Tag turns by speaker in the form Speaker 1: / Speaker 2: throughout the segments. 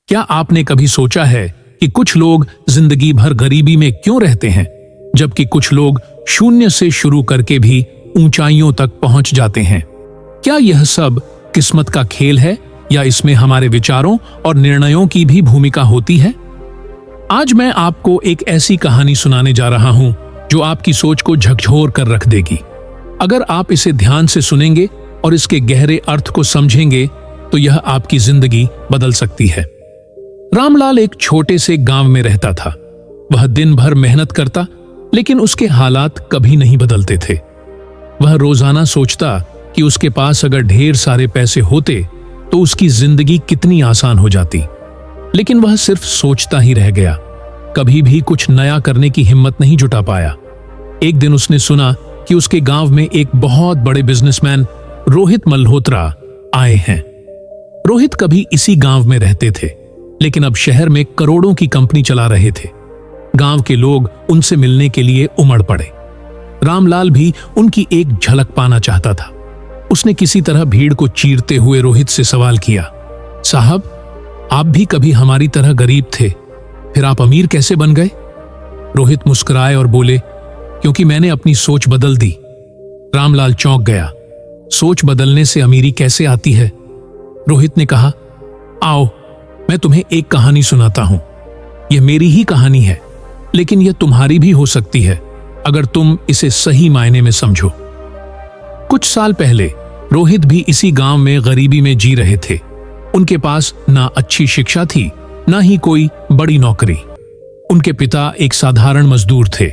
Speaker 1: क्या आपने कभी सोचा है कि कुछ लोग जिंदगी भर गरीबी में क्यों रहते हैं, जबकि कुछ लोग शून्य से शुरू करके भी ऊंचाइयों तक पहुंच जाते हैं? क्या यह सब किस्मत का खेल है या इसमें हमारे विचारों और निर्णयों की भी भूमिका होती है? आज मैं आपको एक ऐसी कहानी सुनाने जा रहा हूं जो आपकी सोच को झकझोर कर रख देगी। अगर आप इसे ध्यान से सुनेंगे और इसके गहरे अर्थ को समझेंगे तो यह आपकी जिंदगी बदल सकती है। रामलाल एक छोटे से गांव में रहता था। वह दिन भर मेहनत करता, लेकिन उसके हालात कभी नहीं बदलते थे। वह रोजाना सोचता कि उसके पास अगर ढेर सारे पैसे होते तो उसकी जिंदगी कितनी आसान हो जाती, लेकिन वह सिर्फ सोचता ही रह गया। कभी भी कुछ नया करने की हिम्मत नहीं जुटा पाया। एक दिन उसने सुना कि उसके गांव में एक बहुत बड़े बिजनेसमैन रोहित मल्होत्रा आए हैं। रोहित कभी इसी गांव में रहते थे, लेकिन अब शहर में करोड़ों की कंपनी चला रहे थे। गांव के लोग उनसे मिलने के लिए उमड़ पड़े। रामलाल भी उनकी एक झलक पाना चाहता था। उसने किसी तरह भीड़ को चीरते हुए रोहित से सवाल किया, साहब, आप भी कभी हमारी तरह गरीब थे, फिर आप अमीर कैसे बन गए? रोहित मुस्कुराए और बोले, क्योंकि मैंने अपनी सोच बदल दी। रामलाल चौंक गया। सोच बदलने से अमीरी कैसे आती है? रोहित ने कहा, आओ मैं तुम्हें एक कहानी सुनाता हूं। यह मेरी ही कहानी है, लेकिन यह तुम्हारी भी हो सकती है अगर तुम इसे सही मायने में समझो। कुछ साल पहले रोहित भी इसी गांव में गरीबी में जी रहे थे। उनके पास ना अच्छी शिक्षा थी, ना ही कोई बड़ी नौकरी। उनके पिता एक साधारण मजदूर थे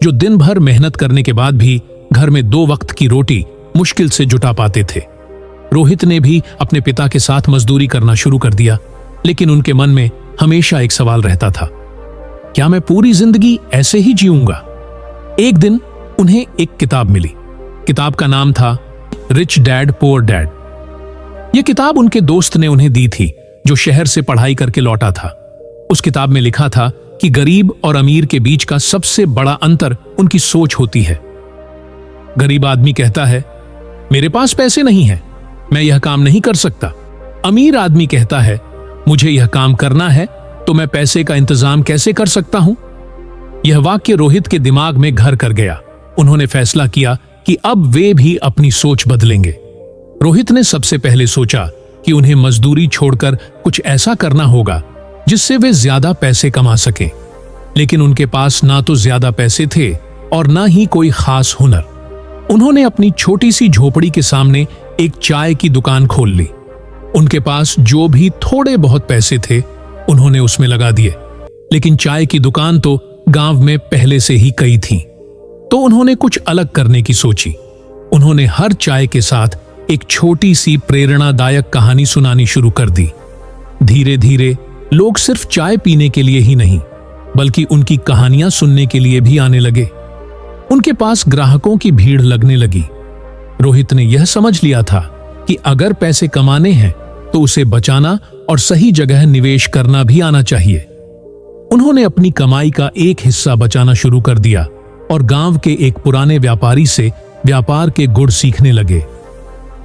Speaker 1: जो दिन भर मेहनत करने के बाद भी घर में 2 वक्त की रोटी मुश्किल से जुटा पाते थे। रोहित ने भी अपने पिता के साथ मजदूरी करना शुरू कर दिया, लेकिन उनके मन में हमेशा एक सवाल रहता था, क्या मैं पूरी जिंदगी ऐसे ही जीऊंगा? एक दिन उन्हें एक किताब मिली। किताब का नाम था रिच डैड पुअर डैड। यह किताब उनके दोस्त ने उन्हें दी थी, जो शहर से पढ़ाई करके लौटा था। उस किताब में लिखा था कि गरीब और अमीर के बीच का सबसे बड़ा अंतर उनकी सोच होती है। गरीब आदमी कहता है, मेरे पास पैसे नहीं है, मैं यह काम नहीं कर सकता। अमीर आदमी कहता है, मुझे यह काम करना है, तो मैं पैसे का इंतजाम कैसे कर सकता हूं? यह वाक्य रोहित के दिमाग में घर कर गया। उन्होंने फैसला किया कि अब वे भी अपनी सोच बदलेंगे। रोहित ने सबसे पहले सोचा कि उन्हें मजदूरी छोड़कर कुछ ऐसा करना होगा जिससे वे ज्यादा पैसे कमा सकें। लेकिन उनके पास ना तो ज्यादा पैसे थे और ना ही कोई खास हुनर। उन्होंने अपनी छोटी सी झोपड़ी के सामने एक चाय की दुकान खोल ली। उनके पास जो भी थोड़े बहुत पैसे थे उन्होंने उसमें लगा दिए, लेकिन चाय की दुकान तो गांव में पहले से ही कई थीं। तो उन्होंने कुछ अलग करने की सोची। उन्होंने हर चाय के साथ एक छोटी सी प्रेरणादायक कहानी सुनानी शुरू कर दी। धीरे धीरे लोग सिर्फ चाय पीने के लिए ही नहीं, बल्कि उनकी कहानियां सुनने के लिए भी आने लगे। उनके पास ग्राहकों की भीड़ लगने लगी। रोहित ने यह समझ लिया था कि अगर पैसे कमाने हैं तो उसे बचाना और सही जगह निवेश करना भी आना चाहिए। उन्होंने अपनी कमाई का एक हिस्सा बचाना शुरू कर दिया और गांव के एक पुराने व्यापारी से व्यापार के गुण सीखने लगे।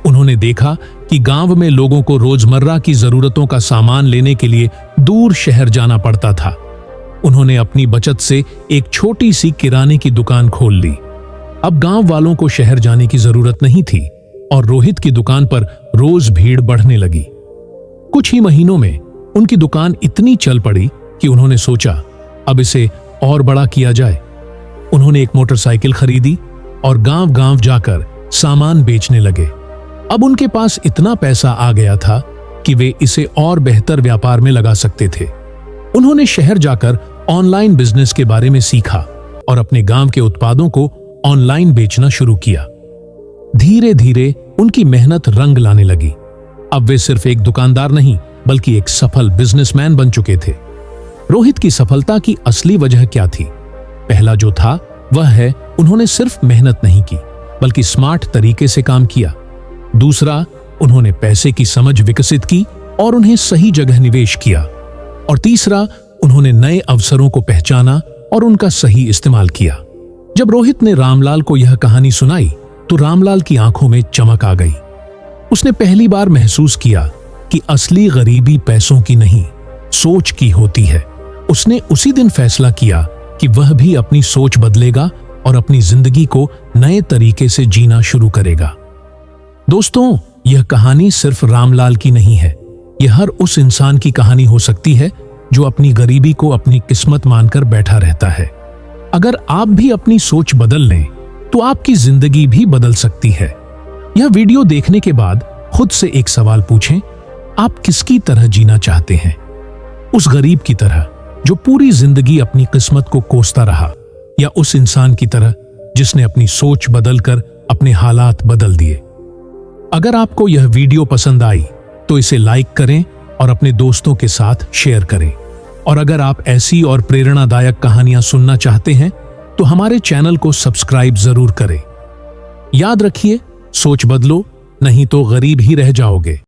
Speaker 1: उन्होंने देखा कि गांव में लोगों को रोजमर्रा की जरूरतों का सामान लेने के लिए दूर शहर जाना पड़ता था। उन्होंने अपनी बचत से एक छोटी सी किराने की दुकान खोल ली। अब गांव वालों को शहर जाने की जरूरत नहीं थी और रोहित की दुकान पर रोज भीड़ बढ़ने लगी। कुछ ही महीनों में उनकी दुकान इतनी चल पड़ी कि उन्होंने सोचा अब इसे और बड़ा किया जाए। उन्होंने एक मोटरसाइकिल खरीदी और गांव-गांव जाकर सामान बेचने लगे। अब उनके पास इतना पैसा आ गया था कि वे इसे और बेहतर व्यापार में लगा सकते थे। उन्होंने शहर जाकर ऑनलाइन बिजनेस के बारे में सीखा और अपने गांव के उत्पादों को ऑनलाइन बेचना शुरू किया। धीरे धीरे उनकी मेहनत रंग लाने लगी। अब वे सिर्फ एक दुकानदार नहीं, बल्कि एक सफल बिजनेसमैन बन चुके थे। रोहित की सफलता की असली वजह क्या थी? पहला जो था वह है उन्होंने सिर्फ मेहनत नहीं की, बल्कि स्मार्ट तरीके से काम किया। दूसरा, उन्होंने पैसे की समझ विकसित की और उन्हें सही जगह निवेश किया। और तीसरा, उन्होंने नए अवसरों को पहचाना और उनका सही इस्तेमाल किया। जब रोहित ने रामलाल को यह कहानी सुनाई तो रामलाल की आंखों में चमक आ गई। उसने पहली बार महसूस किया कि असली गरीबी पैसों की नहीं, सोच की होती है। उसने उसी दिन फैसला किया कि वह भी अपनी सोच बदलेगा और अपनी जिंदगी को नए तरीके से जीना शुरू करेगा। दोस्तों, यह कहानी सिर्फ रामलाल की नहीं है। यह हर उस इंसान की कहानी हो सकती है जो अपनी गरीबी को अपनी किस्मत मानकर बैठा रहता है। अगर आप भी अपनी सोच बदल लें तो आपकी जिंदगी भी बदल सकती है। यह वीडियो देखने के बाद खुद से एक सवाल पूछें, आप किसकी तरह जीना चाहते हैं? उस गरीब की तरह जो पूरी जिंदगी अपनी किस्मत को कोसता रहा, या उस इंसान की तरह जिसने अपनी सोच बदलकर अपने हालात बदल दिए? अगर आपको यह वीडियो पसंद आई तो इसे लाइक करें और अपने दोस्तों के साथ शेयर करें। और अगर आप ऐसी और प्रेरणादायक कहानियां सुनना चाहते हैं तो हमारे चैनल को सब्सक्राइब जरूर करें। याद रखिए, सोच बदलो, नहीं तो गरीब ही रह जाओगे।